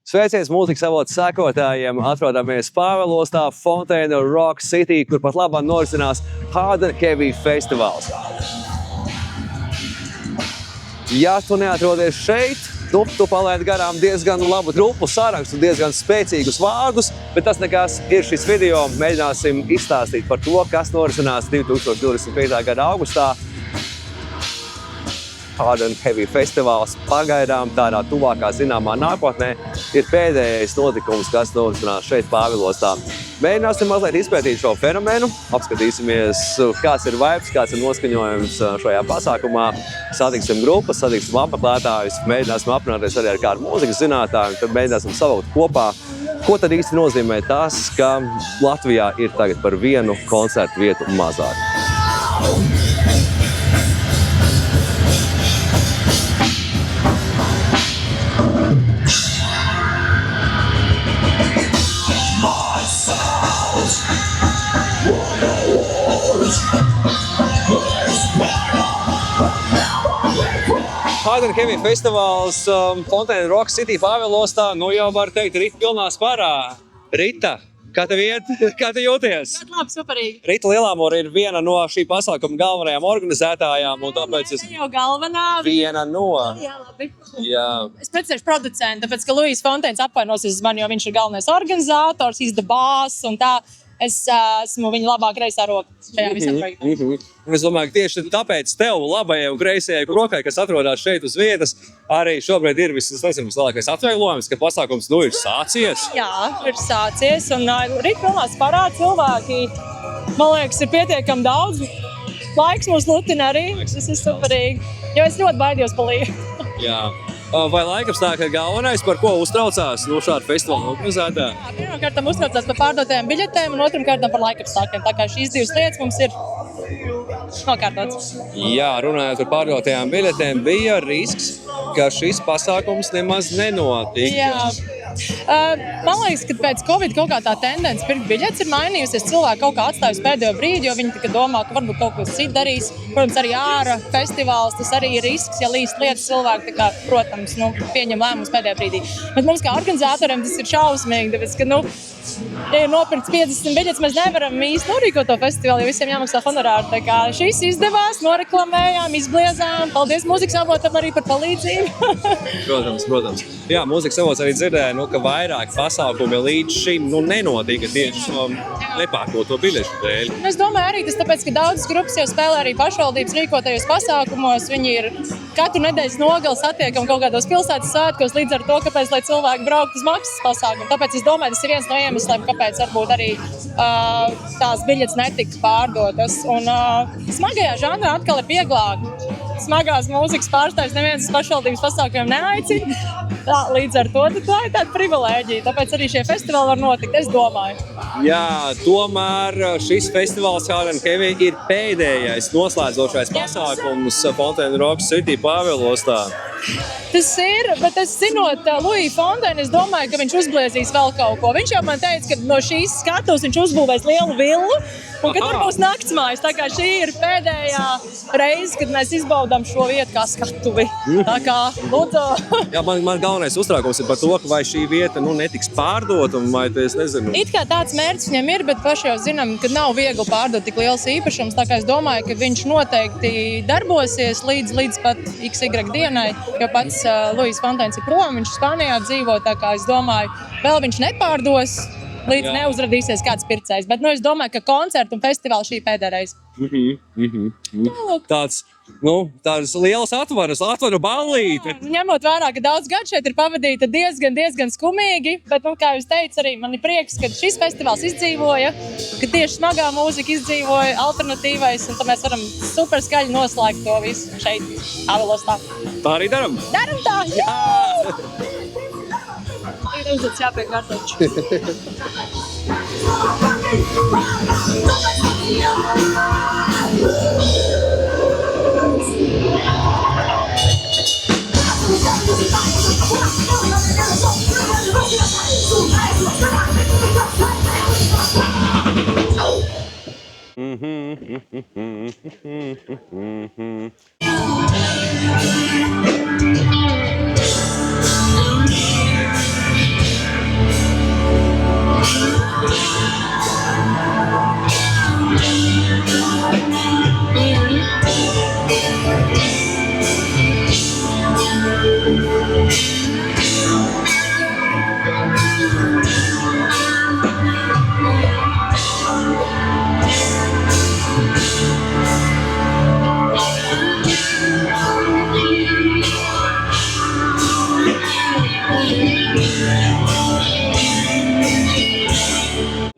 Sveiciens mūzikas avotu sekotājiem! Atrodamies Pāvilostā, Fontaine Rock City, kur pat labāk norisinās Hard and Heavy festivāls. Ja tu neatrodies šeit, tu palaidi garām diezgan labu trupu sarakstu, diezgan spēcīgus vārdus, bet tas nekas ir šis video. Mēģināsim izstāstīt par to, kas norisinās 2025. gada augustā. Hard and Heavy festivāls pagaidām tādā tuvākā zināmā nākotnē ir pēdējais notikums, kas norisinās šeit Pāvilostā. Mēģināsim mazliet izpētīt šo fenomenu, apskatīsimies, kāds ir vibes, kāds ir noskaņojums šajā pasākumā. Satiksim grupas, satiksim apmeklētājus, mēģināsim aprunāties arī ar kādu mūzikas zinātāju, tad mēģināsim savilkt kopā, ko tad īsti nozīmē tas, ka Latvijā ir tagad par vienu koncertu vietu mazāk. Hard and Heavy festivāls Fontaine Rock City Pāvilostā, nu jau var teikt, Rita pilnā sparā. Rita, kā tev iet? Kā tu jūties? Ļoti labi, superīgi. Rita Lielāmore ir viena no šī pasākuma galvenajām organizētājām, un tāpēc es... jau galvenā. Viena no. Jā, labi. Jā. Es precēšu producentu, tāpēc, ka Luis Fontains apvainosies uz mani, jo viņš ir galvenais organizators, he's the boss, un tā. Es esmu viņa labā kreisā roka šajā visā projektā. Es domāju, ka tieši tāpēc tev labajai un kreisajai rokai, kas atrodas šeit uz vietas, arī šobrīd ir vislielākais atvieglojums, ka pasākums ir sācies. Jā, ir sācies, un Rīt pilnā sparā cilvēki, man liekas, ir pietiekami daudz. Laiks mūs lutina arī, tas ir superīgi, jo es ļoti baidījos pa lietu. Jā. Vai laikapstākļi ir galvenais, par ko uztraucās šādu festivālu organizētāji? Pirmkārt, uztraucās par pārdotajām biļetēm un otrkārt par laikapstākļiem. Tā kā šīs divas lietas mums ir nokārtotas. Jā, runājot par pārdotajām biļetēm, bija risks, ka šis pasākums nemaz nenotika. Jā. Man liekas, ka pēc Covid kaut kā tā tendence pirkt biļetes ir mainījusies. Cilvēki kaut kā atstājusi pēdējo brīdi, jo viņi tikai domā, ka varbūt kaut ko citu darīs. Protams, arī ārā festivāls, tas arī ir risks, ja līst lietas cilvēki, tā kā, protams, pieņem lēmumus pēdējā brīdī. Bet mums kā organizatoriem tas ir šausmīgi, tāpēc, ka, ja ir nopirkts 50 biļetes, mēs nevaram īsti norīkot to festivālu, jo visiem jāmaksā honorāri. Tā kā šis izdevās, noreklamējām, izbliezām. Paldies mūzikas avotam arī par palīdzību. Protams. Jā, mūzikas avots arī dzirdēja, ka vairāk pasākumi līdz šim nenotika tieši nepārdoto biļešu dēļ. Es domāju arī tas tāpēc, ka daudzas grupas jau spēlē arī pašvaldības rīkotajos pasākumos. Viņi ir katru nedēļas nogali satiekam kaut kādos pilsētas svētkos, līdz ar to, kāpēc, lai cilvēki brauktu uz maksas pasākumu. Tāpēc es domāju, tas ir viens no iemesliem, kāpēc varbūt arī tās biļetes netika pārdotas. Un smagajā žanrā atkal ir vieglāk. Smagās mūzikas pārstāvis neviens uz pašvaldības pasākumiem neaicina. Līdz ar to tā ir tāda privilēģija. Tāpēc arī šie festivāli var notikt, es domāju. Jā, tomēr šis festivāls Hard and Heavy ir pēdējais noslēdzošais pasākums Fontaine Rock City Pāvilostā. Tas ir, bet es zinot Luiju Fontainu, es domāju, ka viņš uzbliezīs vēl kaut ko. Viņš jau man teica, ka no šīs skatuves viņš uzbūvēs lielu villu, un ka tur būs naktsmājas. Tā kā šī ir pēdējā reize, kad mēs izbaudām šo vietu kā skatuvi. Tā kā, lūdzu. Jā, man galvenais uztraukums ir par to, ka vai šī vieta netiks pārdota, un vai es nezinu. It kā tāds mērķis viņam ir, bet paši jau zinām, ka nav viegli pārdot tik liels īpašums. Tā kā es domāju, ka viņš noteikti darbosies līdz pat XY dienai, jo pats Luis Fontains ir prom, viņš Spānijā dzīvo, tā kā es domāju, vēl viņš nepārdos, līdz neuzradīsies kāds pircējs. Bet es domāju, ka koncertu un festivāli šī pēdējā reize. Tādas lielas atvaru ballīte. Ņemot vērā, ka daudz gadu šeit ir pavadīta diezgan skumīgi, bet, kā jūs teicat, arī man ir prieks, ka šis festivāls izdzīvoja, ka tieši smagā mūzika izdzīvoja, alternatīvais, un tad mēs varam super skaļi noslēgt to visu šeit, Pāvilostā. Tā arī daram? Daram tā! Jā! Ir uzdots jāpiek kārtoči.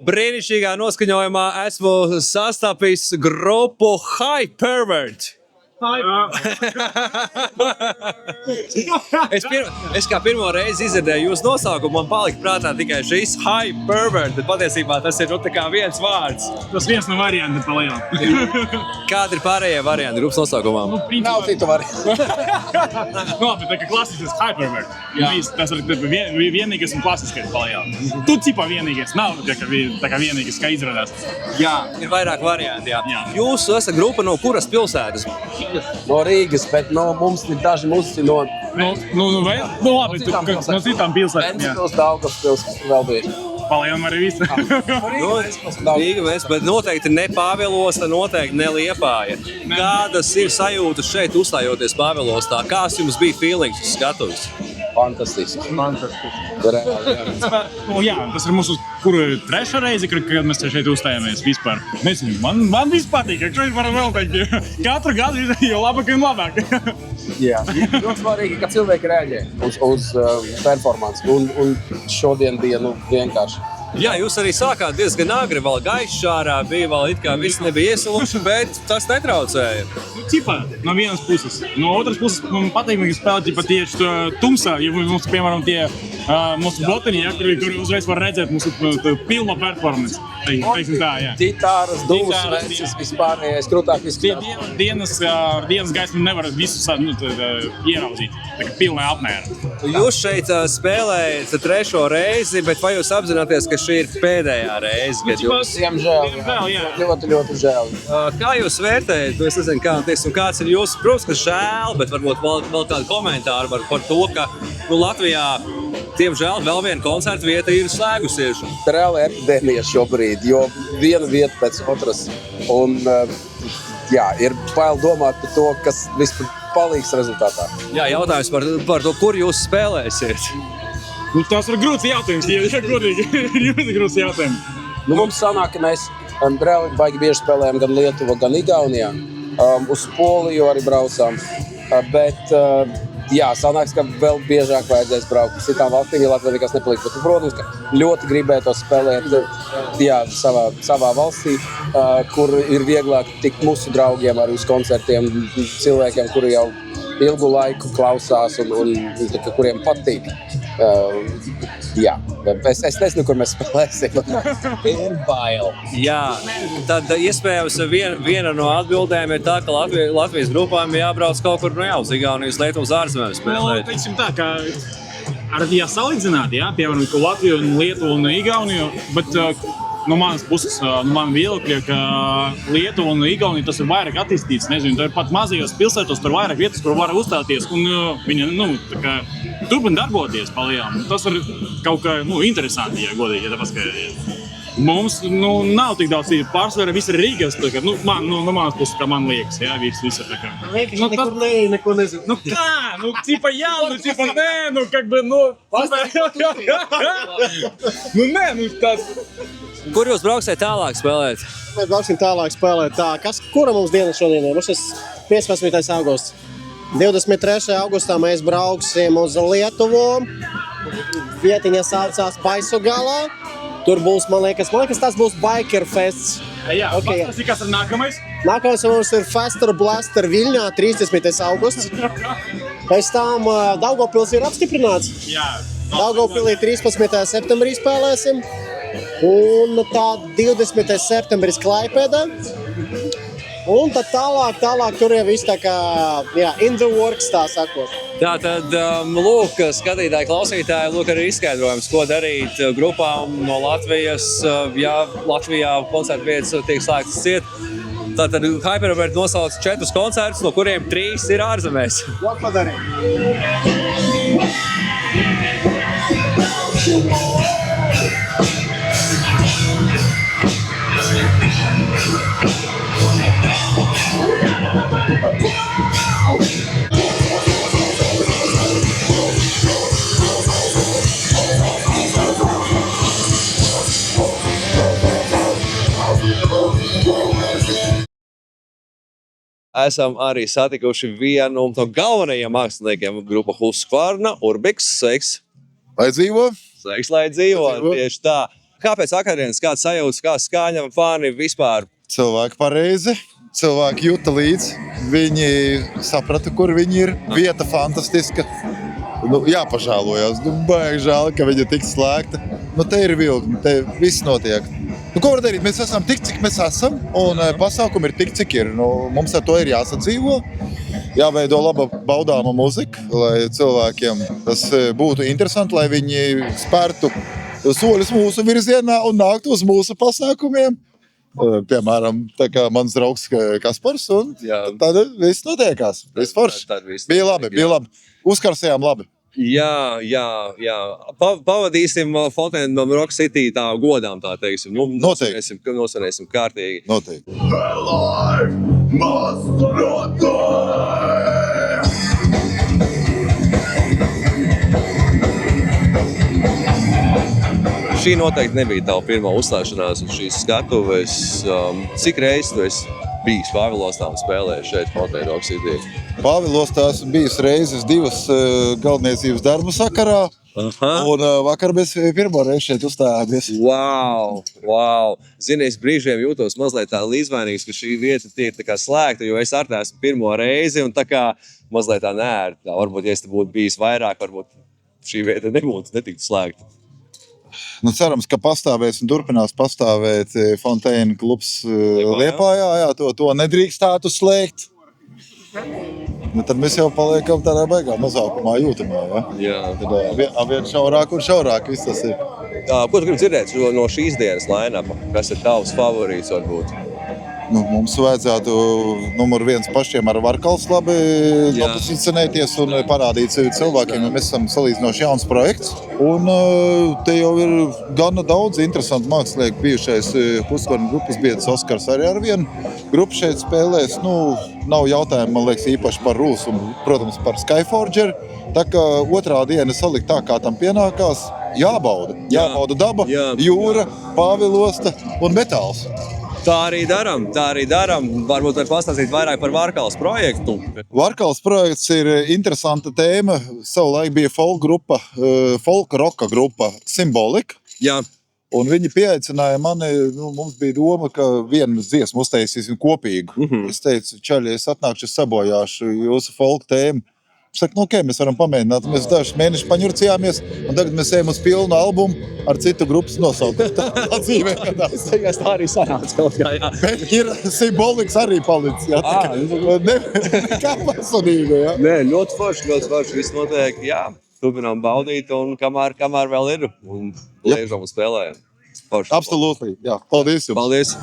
Brīnišķīgā noskaņojumā esmu sastapis grupu High Pervert. Es kā pirmo reizi izdzirdēju jūsu nosaukumu, man palika prātā tikai šis High Pervert, bet patiesībā tas ir tā kā viens vārds. Tas viens no variantiem pa lielu. Kādi ir pārējie varianti grupas nosaukumā? Nav citu variantu. Labi, tā kā klasisks Hypervert. Tas ir vienīgais un klasiskais pa lielu. Tu cipā vienīgais, nav tā kā vienīgais, kā izrādās. Jā, ir vairāk varianti, jā. Jā. Jūs esat grupa no kuras pilsētas? No Rīgas, bet mums ir daži mūziķi no Labi, no citām pilsētām. Ventspils, Daugavpils, kas tur vēl bija. Palējām arī visu. Rīga mēs, bet noteikti ne Pāvilostā, noteikti ne Liepāja. Kādas ir sajūtas šeit uzstājoties Pāvilostā? Kāds jums bija feelings uz skatuves? Fantastiski. Reāli, Jā, tas ir mūsu trešā reize, kad mēs šeit uzstājāmies vispār. Nezinu, man viss patīk, ka šeit varam vēl teikt, katru gadu jo labāk un labāk. Jā, ļoti svarīgi, ka cilvēki reaģē uz performanci. Un šodien bija vienkārši. Jā, jūs arī sākāt diezgan agri, vēl gaišs ārā bija, vēl it kā viss nebija iesaluši, bet tas netraucēja. Cipā, no vienas puses. No otras puses, man patīk, ka spēlē tieši tumsā, ja mums, piemēram, tie mūsu botiņi, kur uzreiz var redzēt mūsu pilno performance. Teiksim tā, jā. Ģitāras, dūsmes, vispārējais, krūtāk izskatās. Dienas gaismu nevar visu ieraudzīt, tā kā pilnā apmēra. Jūs šeit spēlējat trešo reizi, bet vai jūs apzināties, ka šī ir pēdējā reize, kad jūs... Diemžēl, jā. Ļoti žēl. Kā jūs vērtējat? Es nezinu, kāds ir jūsu, protams, ka žēl, bet varbūt vēl kādu komentāru par to, ka Latvijā, diemžēl, vēl viena koncerta vieta ir slēgusies. Reāli epidēmija šobrīd, jo viena vieta pēc otras. Un, jā, ir bail domāt par to, kas vispār palīgs rezultātā. Jā, jautājums par to, kur jūs spēlēsiet. Tas ir grūts jautājums, ja godīgi. Ļoti grūts jautājums. Mums sanāk, ka mēs reāli baigi bieži spēlējam gan Lietuvā, gan Igaunijā. Uz Poliju arī braucām. Bet, jā, sanāks, ka vēl biežāk vajadzēs braukt uz citām valstīm, ja Latvijā nekas nepalīdz. Bet, protams, ka ļoti gribētu spēlēt jā, savā valstī, kur ir vieglāk tikt mūsu draugiem arī uz koncertiem, cilvēkiem, kuri jau ilgu laiku klausās un kuriem patīk. Jā, es nezinu, kur mēs spēlēsim. Ir bail. Jā, tad iespējams viena no atbildēm ir tā, ka Latvijas grupām jābrauc kaut kur uz Igaunijas, Lietuvas ārzemēm spēlēt. Teiksim tā, ka ja salīdzināt, piemēram, Latviju un Lietuvu un Igauniju, bet no manas puses, no man viedokļa, ka Lietuva un Igaunija tas ir vairāk attīstīts, nezinu, tā ir pat mazajos pilsētos, tur vairāk vietas, kur var uzstāties, un viņi, tā kā turpina darboties palielam. Tas ir kaut kā, interesanti, ja godīgi, ja tāpēc, ka mums, nav tik daudz pārsvarā, viss ir Rīgas, tā kā, no manas puses, kā man liekas, jā, viss ir tā kā. Liekas, neko nezinu. Kā? Cipa jā, cipa nē, как бы, tas... Kur jūs brauksiet tālāk spēlēt? Mēs brauksim tālāk spēlēt. Kura mums diena šodien ir? Mums ir 15. augusts. 23. augustā mēs brauksim uz Lietuvu. Vietiņa saucās Baisogalā. Tur būs, man liekas, tas būs Biker Fests. Jā, okay. Tas ir kas ir nākamais? Nākamais mums ir Faster Blaster Viļņā, 30. augusts. Pēc tam Daugavpils ir apstiprināts. Jā. Daugavpilī 13. septembrī spēlēsim. Un tā 20. septembris Klaipēdā. Un tad tālāk tur jau viss tā kā, jā, in the works, tā sakot. Tātad, lūk, skatītāji, klausītāji, lūk arī izskaidrojums, ko darīt grupām no Latvijas, ja Latvijā koncertu vietas tiek slēgtas ciet. Tātad Hypervert nosauc 4 koncertus, no kuriem 3 ir ārzemēs. Ko padarīt? Esam arī satikuši vienu no galvenajiem māksliniekiem grupa Husqvarna, Urbiks. Sveiks! Lai dzīvo? Sveiks, lai dzīvo. Tieši tā. Kāpēc vakardienas, kāds sajūtas, kā skaņa, fani vispār? Cilvēki pareizi, cilvēki jūta līdzi, viņi saprata, kur viņi ir, vieta fantastiska. Jāpažēlojas, baigi žēl, ka viņa tik slēgta. Te ir vilkni, te viss notiek. Ko var darīt? Mēs esam tik, cik mēs esam, un pasākumi ir tik, cik ir. Mums ar to ir jāsadzīvo, jāveido laba baudāma muzika, lai cilvēkiem tas būtu interesanti, lai viņi spērtu soļus mūsu virzienā un nāktu uz mūsu pasākumiem. Piemēram, tā kā mans draugs Kaspars, un tad viss notiekās. Viss forši. Bija labi. Uzkarsējām labi. Jā. Pavadīsim Fontēnu Rock City tā godām, tā teiksim. Nosvinēsim kārtīgi. Noteikti. Šī noteikti nebija tava pirmā uzstāšanās uz šīs skatuves. Cik reizes tu esi bijis Pāvilostā un spēlējis šeit Fontēnu Rock City? Pāvilostā esmu bijis reizes 2 galdniecības darbu sakarā. Un vakar mēs pirmo reizi šeit uzstājāmies. Wow! Zini, es brīžiem jūtos mazliet tā līdzvainīgs, ka šī vieta tiek tā kā slēgta, jo es ar tā esmu pirmo reizi un tā kā mazliet tā neērta. Varbūt, ja es te būtu bijis vairāk, varbūt šī vieta netiktu slēgta. Cerams, ka pastāvēs un turpinās pastāvēt Fontēnu klubs Liepājā. Jā, to nedrīkstētu slēgt. Tad mēs jau paliekam tādā baigā mazākumā jūtamā. Jā. Tad vien šaurāk un šaurāk viss tas ir. Ko tu gribi dzirdēt no šīs dienas line-upa? Kas ir tavs favorīts varbūt? Mums vajadzētu numur 1 pašiem ar Varkals labi pozicionēties un parādīt sevi cilvēkiem, jo mēs esam salīdzinoši jauns projekts. Un te jau ir gana daudz interesantu mākslinieku bijušais Husqvarna grupas biedrs Oskars arī ar vienu grupu šeit spēlēs. Nav jautājumu, man liekas, īpaši par Rūsu un, protams, par Skyforger. Tā kā otrā diena salikt tā, kā tam pienākās, jābauda daba, jūra, Pāvilosta un metāls. Tā arī daram. Varbūt var pastāstīt vairāk par Varkals projektu. Varkals projekts ir interesanta tēma. Savulaik bija folk rocka grupa Symbolic. Jā. Un viņi pieaicināja mani, mums bija doma, ka vienu dziesmu uztaisīsim kopīgu. Es teicu, čaļi, es atnākšu, sabojāšu jūsu folk tēmu. Es saku, mēs varam pamēģināt. Mēs dažus mēnešus paņurcījāmies, un tagad mēs ejam uz pilnu albumu ar citu grupas nosaukumu. Tā dzīvē gadās. Tā arī sanāca kaut kā, jā. Bet ir Symbolics arī palicis, jā. Nekā personīga, jā. Nē, ļoti forši, viss notiek, jā. Turpinām baudīt, un kamēr vēl ir, un liežam un spēlējam. Forši. Absolūti, jā. Paldies jums. Paldies.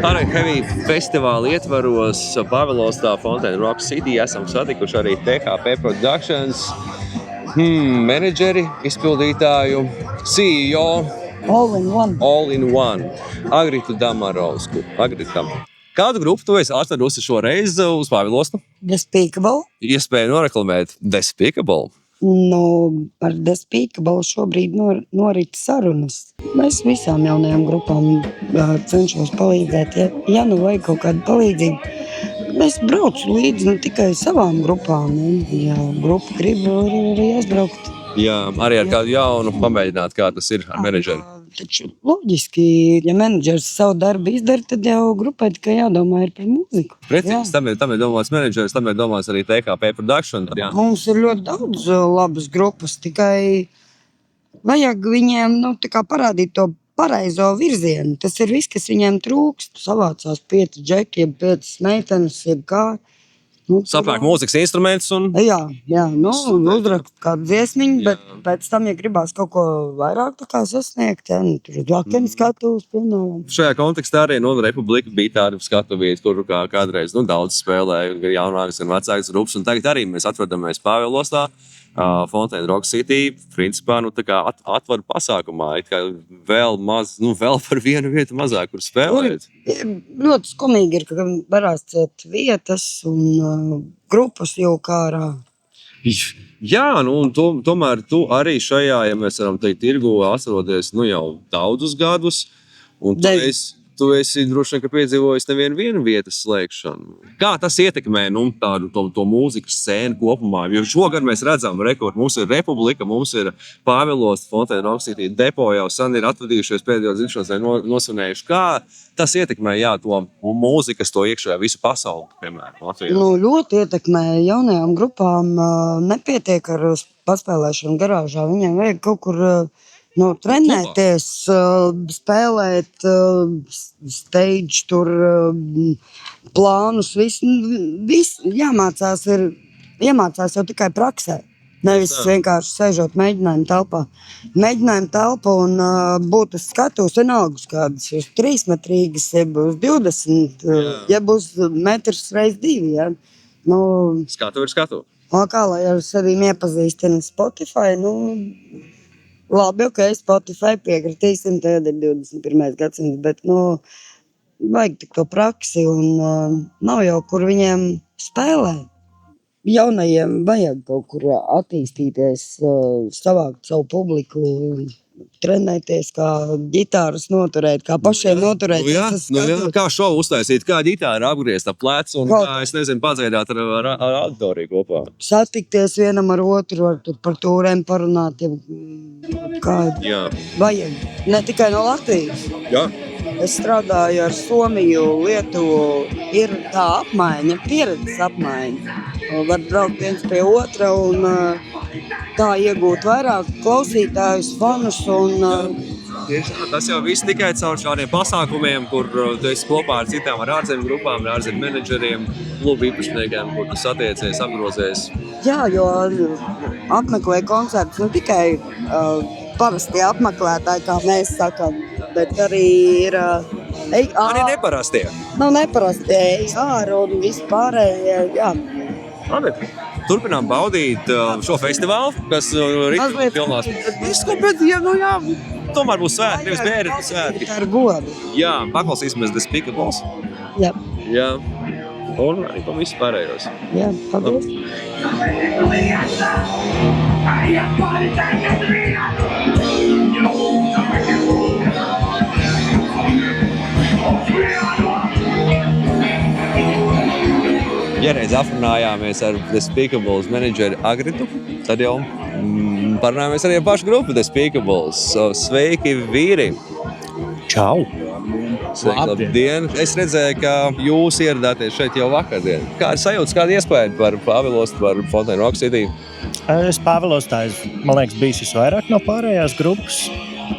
Arī Heavy festivāla ietvaros Pāvilostā Fontēnu Rock City esam satikuši arī THP Productions menedžeri, izpildītāju, CEO All in One. Agritu Damarovsku. Kādu grupu tu esi atradusi šoreiz uz Pāvilostu? Despicable. Iespēja noreklamēt Despicable. Ar Despicable šobrīd norit sarunas. Mēs visām jaunajām grupām cenšos palīdzēt. Ja vajag kaut kādu palīdzību, es braucu līdzi tikai savām grupām. Ja grupa grib, arī aizbraukt. Jā, arī ar kādu jaunu pamēģināt, kā tas ir ar menedžeri. Taču loģiski, ja menedžers savu darbu izdara, tad jau grupai tikai jādomā ir par mūziku. Precīzi, tam ir domāts menedžers, tam ir domāts arī TKP Production. Jā. Mums ir ļoti daudz labas grupas, tikai vajag viņiem parādīt to pareizo virzienu. Tas ir viss, kas viņiem trūkst. Savācās 5 džeki, 5 meitenes, kā. Sapāk mūzikas instruments un... Jā, uzrakst kādu dziesmiņu, bet pēc tam, ja gribās kaut ko vairāk sasniegt, tur ir lakeni skatuves, piemēram. Šajā kontekstā arī Republika bija tāda skatuvieta, kur kādreiz daudz spēlēja, gan jaunākas, gan vecākas grupas, un tagad arī mēs atrodamies Pāvilostā. Fontaine Rock City, principā, tā kā atvaru pasākumā, it kā vēl par vienu vietu mazāk, kur spēlēt. Ļoti skumīgi ir, ka varās ciet vietas un grupas jau kā ārā. Jā, un tomēr tu arī šajā, ja mēs varam teikt, tirgu atroties jau daudzus gadus, un tu esi droši vien, ka piedzīvojis nevienu vietas slēgšanu. Kā tas ietekmē tādu to mūzikas scēnu kopumā? Jo šogad mēs redzam, mums ir Republika, mums ir Pāvilos, Fontaine Rock City, Depo jau sen ir atvadījušies pēdējo dzimšanas nosvinējuši. Kā tas ietekmē to mūzikas, to iekšējā visu pasauli, piemēram, Latvijā? Ļoti ietekmē. Jaunajām grupām nepietiek ar paspēlēšanu garāžā. Viņiem vajag kaut kur trenēties, spēlēt, stage tur, plānus, viss jāmācās jau tikai praksē. Nevis vienkārši sēžot mēģinājumu telpā. Mēģinājumu telpa un būt uz skatuves vienalga kādas 3-metrīgas, ja būs 20, ja būs 1x2. Ja? Skatuve ir skatuve. Kā lai ar sevīm iepazīstina Spotify, labi, Spotify piekritīsim, tagad ir 21. gadsimts, bet, vajag tik to praksi un nav jau, kur viņiem spēlēt. Jaunajiem vajag kaut kur attīstīties, savākt savu publiku, trenēties, kā ģitāras noturēt, kā pašiem noturēt. Kā šovu uztaisīt, kā ģitāra apgriezt ap plecu un kā, padziedāt ar auditoriju kopā. Satikties vienam ar otru, par tūrēm parunāt, vajag, ne tikai no Latvijas. Jā. Es strādāju ar Somiju, Lietuvu, ir tā apmaiņa, pieredzes apmaiņa. Var braukt viens pie otra un tā iegūt vairāk klausītājus, fanus un... Tas jau viss tikai caur šādiem pasākumiem, kur tu esi kopā ar citām, ar ārzemju grupām, ar ārzemju menedžeriem, klubu īpašniekiem, kur tu satiecies, apgrozies. Jā, jo apmeklē koncertus ne tikai parasti apmeklētāji, kā mēs sakām, bet arī ir... Arī neparastie. Nav neparastie, āra un vispārējie, jā. Labi. Turpinām baudīt šo festivālu, kas rīt pilnās. Tomēr būs svētki, nevis bērni svētki. Tā ir godu. Jā, paklausīsimies Despicable. Jā. Jā. Un arī pa visu pārējos. Jā, paldies. Ja reiz aprunājāmies ar Despicable menedžeri Agritu, tad jau parunājāmies arī ar pašu grupu Despicable. Sveiki, vīri! Čau! Sveiki, labdien! Es redzēju, ka jūs ieradāties šeit jau vakardien. Kāda sajūtas, kāda iespēja par Pāvilos, par Fontaine Rock City? Es Pāvilos man liekas, bijis visvairāk no pārējās grupas.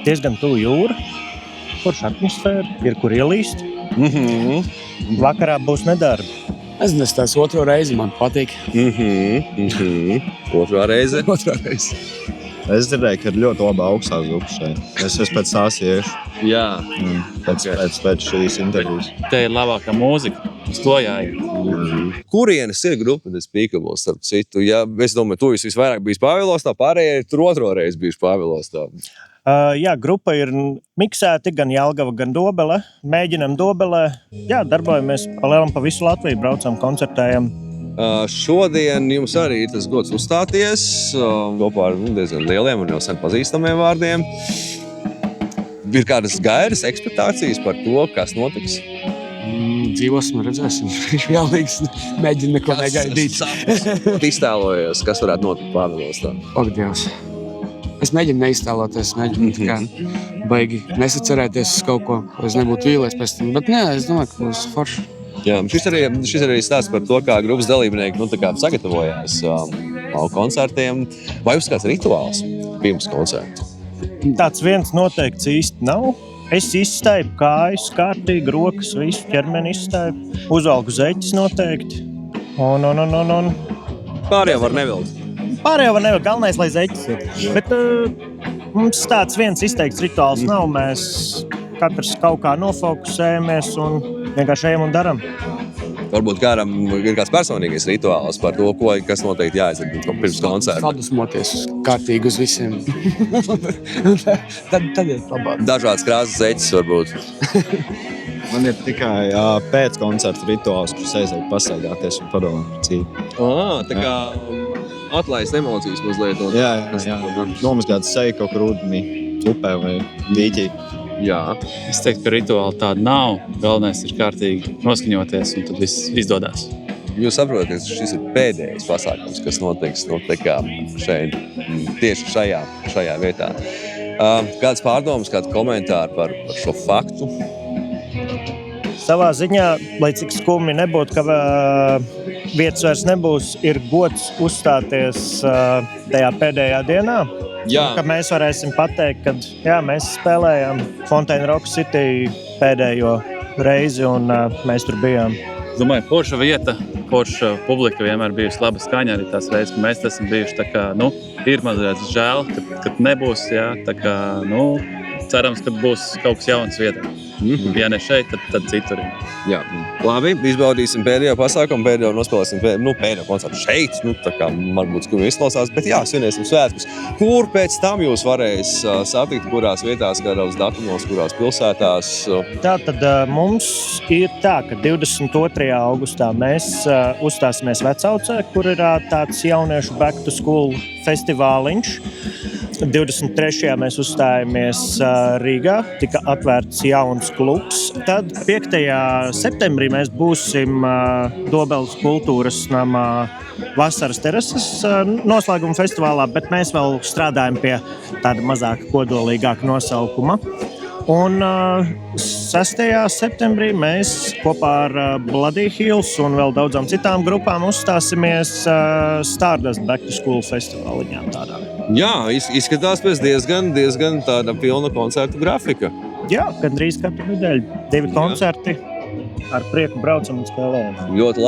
Diezgan tuvu jūra. Kurš atmosfēra, ir kur ielīst. Vakarā būs nedarbi. Es nezinu, tas otro reizi man patīk. Otrā reize? Otrā reize. Es dzirdēju, ka ir ļoti laba augstā zupa šeit. Es pēc tās iešu. Jā. Pēc šīs intervijas. Te ir labākā mūzika. Uz to jāiet. Kurienes ir grupa Despicable, starp citu? Ja, es domāju, tu visvairāk bijis Pāvilos, tā pārējie tur otro reizi bijuši Pāvilos. Jā, grupa ir miksēti gan Jelgava, gan Dobele. Mēģinam Dobelē. Jā, darbojamies palielam pa visu Latviju, braucam, koncertējam. Šodien jums arī ir tas gods uzstāties kopā ar diezgan lieliem un jau sen pazīstamiem vārdiem. Ir kādas gairas ekspektācijas par to, kas notiks? Dzīvosim, redzēsim. Jālīgs mēģina neko negaidīt. Iztēlojies, kas varētu notikt Pāvilos tā? Ak, Dievs. Es mēģinu neiztēloties, mēģinu baigi nesacerēties uz kaut ko, lai es nebūtu vīlies pēc tam. Bet nē, es domāju, ka būs forši. Jā, šis arī stāsts par to, kā grupas dalībnieki sagatavojās koncertiem. Vai jums kāds rituāls pirms koncerta? Tāds viens noteikts īsti nav. Es izstaipu kājas kārtīgi, rokas, visu ķermeni izstaipu. Uzvalku zeķis noteikti. Un. Pārējā var nevilkt. Galvenais, lai zeķis ir. Bet mums tāds viens izteikts rituāls nav. Mēs katrs kaut kā nofokusējamies un vienkārši ejam un daram. Varbūt kādam ir kāds personīgais rituāls par to, kas noteikti jāizdara pirms koncerta. Sadusmoties kārtīgi uz visiem. tad ir labāk. Dažādas krāsas zeķes varbūt. Man ir tikai pēc koncerta rituāls, kurš aiziet pasaigāties un padomāt par dzīvi. Tā kā atlaist emocijas mazliet. Jā. Nomazgāt seju kaut kur ūdenī, upē vai dīķī. Jā. Es teiktu, ka rituāli tāda nav. Galvenais ir kārtīgi noskaņoties un tad viss izdodās. Jūs saprotat, ka šis ir pēdējais pasākums, kas notiks šeit, tieši šajā vietā. Kāds pārdomas, kāds komentāri par šo faktu? Savā ziņā, lai cik skumji nebūtu, ka vietas vairs nebūs, ir gods uzstāties tajā pēdējā dienā. Jā. Ka mēs varēsim pateikt, ka mēs spēlējām Fontaine Rock City pēdējo reizi un mēs tur bijām. Es domāju, forša vieta, forša publika vienmēr bijusi laba skaņa arī tās reizes, ka mēs esam bijuši. Tā kā, ir mazliet žēl, kad nebūs, tā kā, cerams, ka būs kaut kas jauns vietā. Ja ne šeit, tad citur. Jā, labi, izbaudīsim pēdējo pasākumu, pēdējo nospēlēsim pēdējo koncertu šeit. Tā kā varbūt skumji izklausās, bet svinēsim svētkus. Kur pēc tam jūs varēs satikt, kurās vietās, kādos datumos, kurās pilsētās? Tātad mums ir tā, ka 22. augustā mēs uzstāsimies Vecaucē, kur ir tāds jauniešu back to school festivāliņš. 23. mēs uzstājāmies Rīgā, tika atvērts jauns klubs. Tad 5. septembrī mēs būsim Dobeles kultūras namā vasaras terases noslēguma festivālā, bet mēs vēl strādājam pie tāda mazāk kodolīgāka nosaukuma. Un 6. septembrī mēs kopā ar Bloody Hills un vēl daudzām citām grupām uzstāsimies Stardust Back to School festivāliņā tādā. Jā, izskatās pēc diezgan tāda pilna koncertu grafika. Jā, gandrīz katru nedēļu 2 koncerti. Ar prieku braucam un spēlējam. Ļoti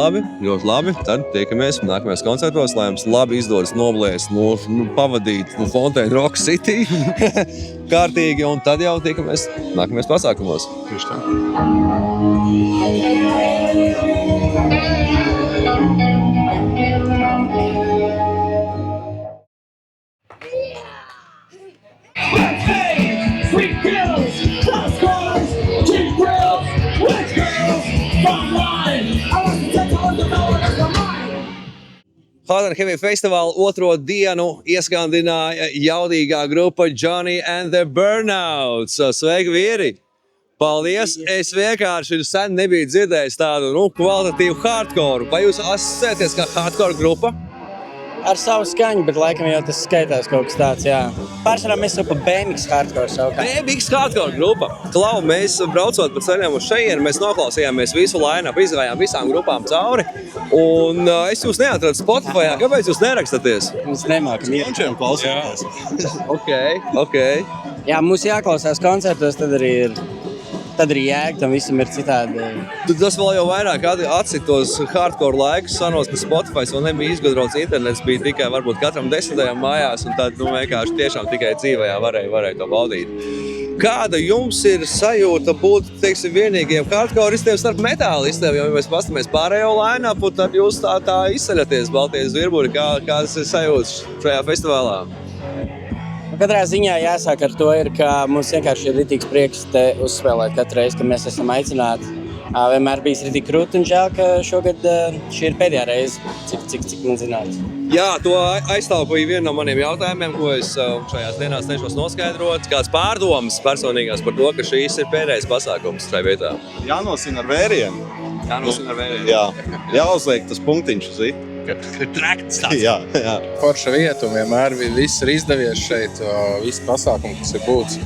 labi. Tad tiekamies nākamajos koncertos, lai jums labi izdodas noblēst, pavadīt Fontaine Rock City kārtīgi, un tad jau tiekamies nākamajos pasākumos. Tieši tā. Hard and Heavy Festival otro dienu ieskandināja jaudīgā grupa Johnny and the Burnouts. Sveiki, vīri! Paldies! Es vienkārši sen nebiju dzirdējis tādu kvalitatīvu hardcore. Vai jūs asociēties kā hardcore grupa? Ar savu skaņu, bet laikam jau tas skaitās kaut kas tāds, jā. Pārsvarā mēs esam pa BMX hardcore savukārt. BMX hardcore grupa. Klau, mēs braucot pa ceļiem uz šejienu, mēs noklausījāmies visu line-up, izgājām visām grupām cauri. Un es jūs neatradu Spotify. Kāpēc jūs nerakstaties? Mēs nemākam. Končiem klausīties. Ok. Jā, mums jāklausās koncertos, tad arī jēga, tam visam ir citādi. Tas vēl jau vairāk atcīt tos hardcore laikus sanos, ka Spotify vēl nebija izgudrots, internets bija tikai varbūt katram 10. mājās, un tad vienkārši tiešām tikai dzīvajā varēja to baudīt. Kāda jums ir sajūta būt, vienīgiem hardcoreistiem starp metālistiem, jo mēs pastamies pārējo line-upu, tad jūs tā izceļaties Baltijas virburi, kādas ir sajūtas šajā festivālā? Katrā ziņā jāsāk ar to, ka mums vienkārši ir ritīgs prieks te uzspēlēt katru reizi, kad mēs esam aicināti. Vienmēr bijis ritīgi krūti un žēl, ka šogad šī ir pēdējā reize, cik man zināts. Jā, to aizstāvīja viena no maniem jautājumiem, ko es šajās dienās cenšos noskaidrot. Kāds pārdomas personīgās par to, ka šīs ir pēdējais pasākums šajā vietā? Jānosina ar vērienu. Jā, jāuzliek tas punktiņš uz it. Trakts tāds. Jā. Forša vieta un vienmēr viss ir izdevies šeit, visi pasākumi, kas ir būts.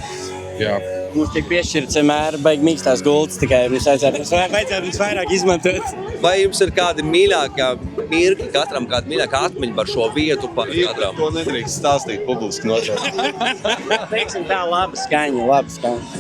Jā. Mums tiek piešķirts vienmēr baigi mīkstās gultas, tikai mums vajadzētu vairāk izmantot. Vai jums ir kādi mīļākie mirkļi katram, kāda mīļākā atmiņa par šo vietu? To nedrīkst stāstīt publiski noteikti. Teiksim tā, laba skaņa.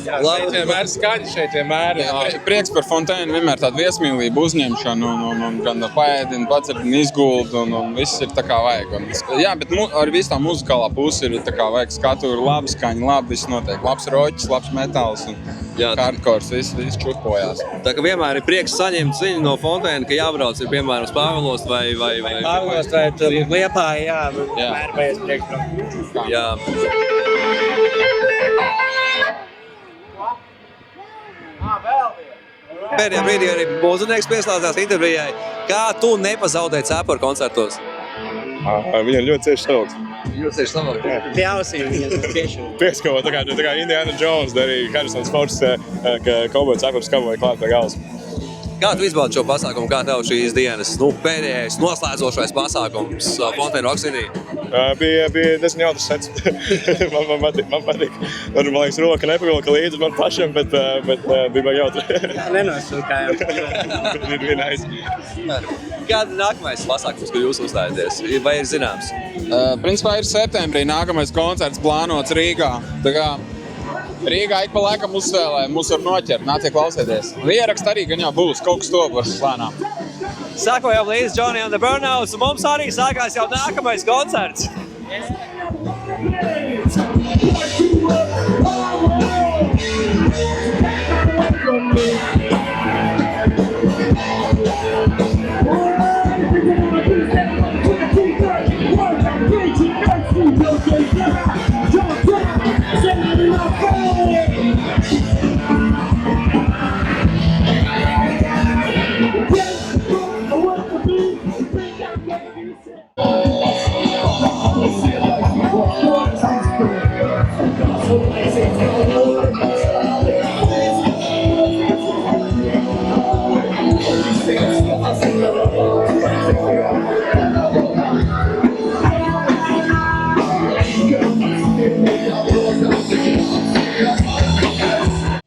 Šeit vienmēr skaļi, šeit vienmēr. Prieks par Fontaine, vienmēr tāda viesmīlība uzņemšana un gan paēdina, pacerina, izgulda un viss ir tā kā vajag. Jā, bet ar visu tā muzikālā pusi ir tā kā vajag skatu, ir laba skaņa, labi viss notiek. Labs roķis, labs metāls un Jā, hardkors, viss čupojās. Tā kā vienmēr ir prieks saņemt ziņu no Fontēna, ka jābrauc ir piemēram uz Pāvilostu vai Pāvilostu vai tur Liepāja, jā, vienmēr vajag priekšbraukt. Jā. Pēdējā brīdī arī mūzinieks pieslēdzās intervijai. Kā tu nepazaudēji cepuri koncertos? Viņam ļoti cieši savāks. Jūs cieši savāks? Pie ausīm viņam tieši. Pieskavot, tā kā Indiana Jones darīja Harrisons Fords, ka kauboja cepurs kaboja klāt pie galvas. Kā tu izbaudi šo pasākumu? Kā tev šīs dienas pēdējais noslēdzošais pasākums Fontēna Rock City? Bija diezgan jautrs sets. man patīk. Man liekas, roka nepavilka līdzi man pašam, bet bija baigi jautri. Nenosūkājām. Bija nice. Kāda nākamais pasākums, kur jūs uzstājaties? Vai ir zināms? Principā ir septembrī nākamais koncerts plānots Rīgā. Tā kā Rīgā ik pa laikam uzspēlē, mūs var noķert, nāciet klausieties. Ierakst arī, gan jau būs, kaut kas top var plānām. Sakojam līdz Johnny and the Burnouts, un mums arī sākās jau nākamais koncerts.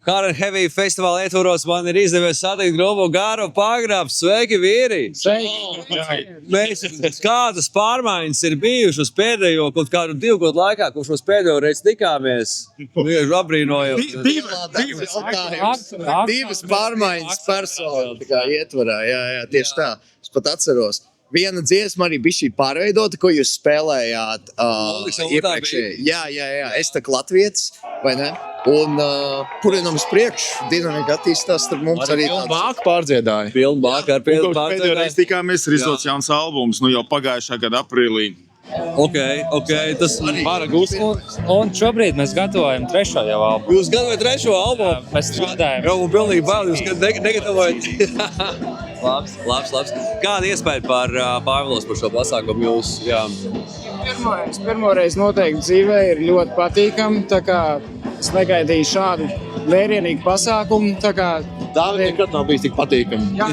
Hard Heavy festivāla ietvaros man ir izdevies satikt grupu Garo Pagrabs. Sveiki, vīri! Kādas pārmaiņas ir bijušas pēdējo kaut kādu 2 gadu laikā, kurš mēs pēdējo reizi tikāmies? Vienkārši apbrīnojam. Divas pārmaiņas personu ietvarā, jā, tieši tā. Es pat atceros. Viena dziesma arī bija šī pārveidota, ko jūs spēlējāt iepriekšēji. Jā, es tā latvietis, vai ne? Un purinam uz priekšu, dinamika attīstās starp mums arī tāds. Bāka pārdziedāja. Pilna bāka ar pilnu pārdziedāju. Pēdējo reizi tikāmies, ir izdots jauns albums, jau pagājušā gada aprīlī. Ok, tas Vara gūs. Un šobrīd mēs gatavojam 3. jau albumu. Jūs gatavojat 3. albumu? Mēs strādājam. Jau man pilnīgi bail, jūs negatavojat. Labs. Kāda iespēja par Pāvilos par šo pasākumu jūs? Jā. Pirmoreiz noteikti dzīvē ir ļoti patīkami, tā kā es negaidīju šādu vērienīgu pasākumu, tā kā Dāvidi nekad nav bijis tik patīkami. Jā,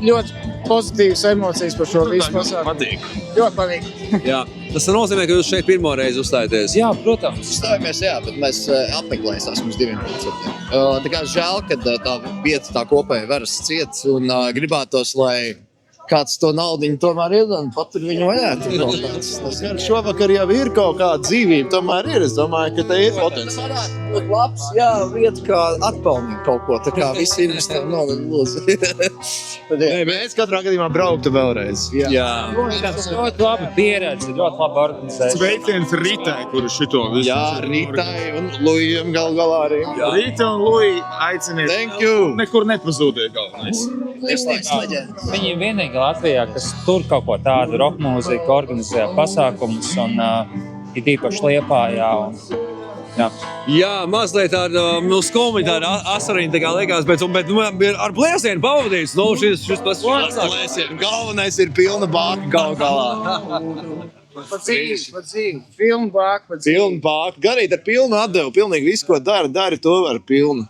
ļoti pozitīvas emocijas par šo visu pasākumu. Patīk. Ļoti patīk. Jā. Tas nozīmē, ka jūs šeit pirmo reizi uzstājaties? Jā, protams. Uzstājamies, jā, bet mēs apmeklēsim uz 2 koncertiem. Tā kā žēl, ka tā vieta tā kopēji veras ciet un gribētos, lai kāds to naudiņu tomēr ir un patur viņu vaļā. Šovakar jau ir kaut kāda dzīvība, tomēr ir. Es domāju, ka te ir potenciāls. Ļoti labs, jā, vieta kā atpelnīt kaut ko, tā kā visi investē noved lūdzu. Mēs katrā gadījumā brauktu vēlreiz. Jā. Tas ļoti laba pieredze, ļoti laba organizēšana. Sveiciens Ritai, kuru šito visu. Jā, Ritai un Lujam galā arī. Rita un Luji aiciniet. Thank you. Nekur nepazūdiet galvenais. Viņi ir vienīgi Latvijā, kas tur kaut ko tādu rock mūziku organizē pasākumus un ir īpaši Liepājā. Jā, mazliet tāda skumja, tāda asariņa tā kā liekas, bet ar blēsienu pavadīts. Šis pasākums. Galvenais ir pilna bāka galu galā. Pa dzīvi. Pilna bāka. Pilna bāka. Garīt ar pilnu atdevu. Pilnīgi visu, ko dari to ar pilnu.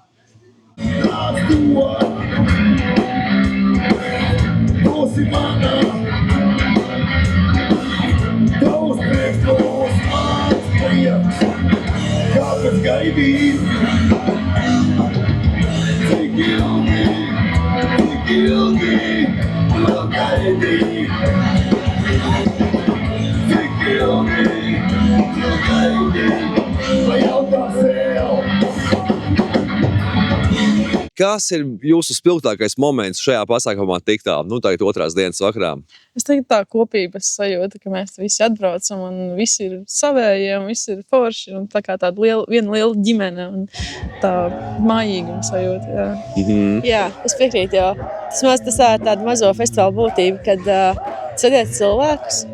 Kāpēc gaidīt? Cik ilgi vēl gaidīt? Cik ilgi vēl gaidīt? Vai jautā sev? Kas ir jūsu spilgtākais moments šajā pasākumā tik tā? Tagad otrās dienas vakarā. Es teiktu tā kopības sajūta, ka mēs visi atbraucam un visi ir savējie un visi ir forši un tā kā tāda viena liela ģimene un tā mājīguma sajūta, jā. Jā, es piekrītu, jo tas tāda mazo festivālu būtība, kad satiec cilvēkus,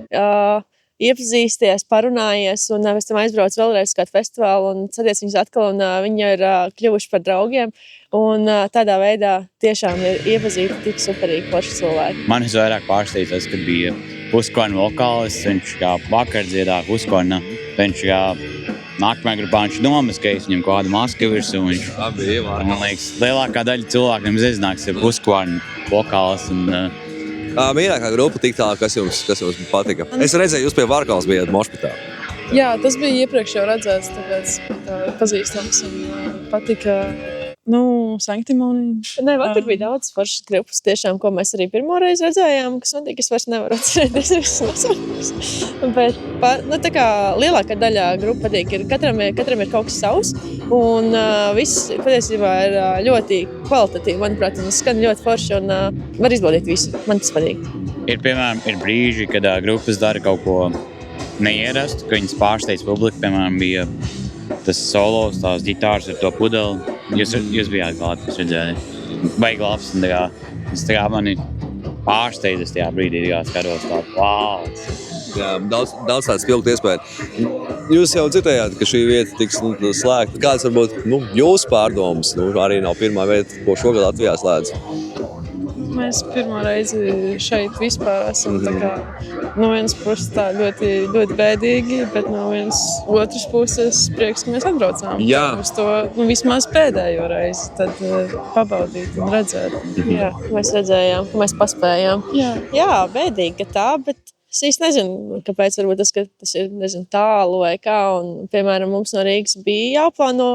iepazīsties, parunājies un pēc tam aizbrauc vēlreiz uz kādu festivālu un satiec viņus atkal un viņi ir kļuvuši par draugiem. Un tādā veidā tiešām ir iepazīti tik superīgi forši cilvēki. Man visvairāk pārsteidz tas, kad bija Husqvarna vokālists, viņš kā vakar dziedāja Husqvarna, viņš kā nākamajā grupā viņš nomaskējis, viņam kādu masku virsū. Man liekas, lielākā daļa cilvēku nemaz nezinās, ka ir Husqvarna vokālists. Mīļākā grupa tik tālāk, kas jums patika? Es redzēju, jūs pie Varkals bijāt mošpitā. Jā, tas bija iepriekš jau redzēts, tāpēc pazīstams un patika. Sanktimonija. Nē, vakar bija daudz foršas grupas, tiešām, ko mēs arī pirmo reizi redzējām, kas man es vairs nevaru atcerēties. Bet, tā kā lielākā daļa grupa patīk, katram ir kaut kas savs, un viss patiesībā ir ļoti kvalitatīvi, manuprāt, un skan ļoti forši, un var izbaudīt visu. Man tas patīk. Piemēram, ir brīži, kad grupas dara kaut ko neierastu, ka viņas pārsteidz publiku, piemēram, bija tas solos, tās ģitāras ar to pudeli. Jūs bijāt klāt, es redzēju. Baigi labs, un tā kā mani pārsteidzas tajā brīdī, skatos tādu, wow! Jā, daudz tāds spilgtu iespēju. Jūs jau dzirdējāt, ka šī vieta tiks slēgta. Kāds varbūt jūsu pārdomas? Arī nav pirmā vieta, ko šogad Latvijā slēdz. Mēs pirmo reizi šeit vispār esam tā kā no vienas puses tā ļoti, ļoti bēdīgi, bet no vienas otras puses prieks, ka mēs atbraucām. Jā. Uz to vismaz pēdējo reizi, tad pabaudīt un redzēt. Jā, mēs redzējām, ka mēs paspējām. Jā, bēdīgi, ka tā, bet es īsti nezinu, kāpēc varbūt tas ir tālu vai kā. Un, piemēram, mums no Rīgas bija jāplāno,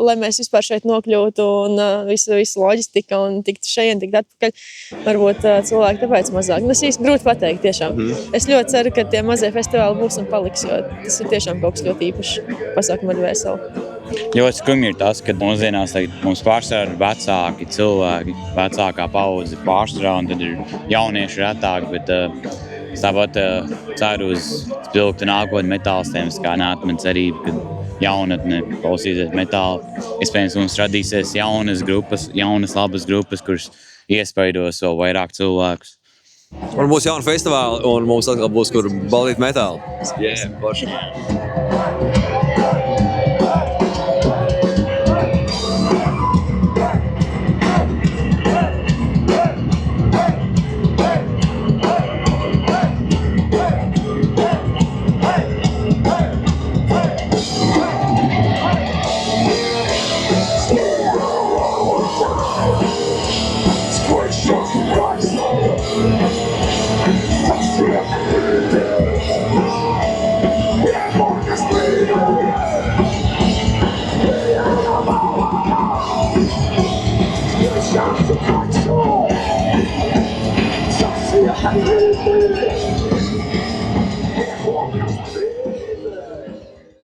lai mēs vispār šeit nokļūtu un visu loģistika un tiktu šeit, tikt atpakaļ. Varbūt cilvēki tāpēc mazāk. Tas īsti grūti pateikt tiešām. Es ļoti ceru, ka tie mazie festivāli būs un paliks, jo tas ir tiešām kaut kas ļoti īpašs pasākumu ar Vēseli. Ļoti skumji ir tas, ka mūsdienās mums pārsvarā ir vecāki cilvēki, vecākā paudze pārsvarā, un tad ir jaunieši retāk, bet es tāpat ceru uz spilgtu nākotni metālistiem, kā neatmet cerību, kad jaunatne klausīsies metālu. Iespējams, mums radīsies jaunas grupas, jaunas labas grupas, kuras iespaidos vēl vairāk cilvēkus. Un būs jauni festivāli, un mums atkal būs, kur baudīt metālu. Jā, forši. Yeah.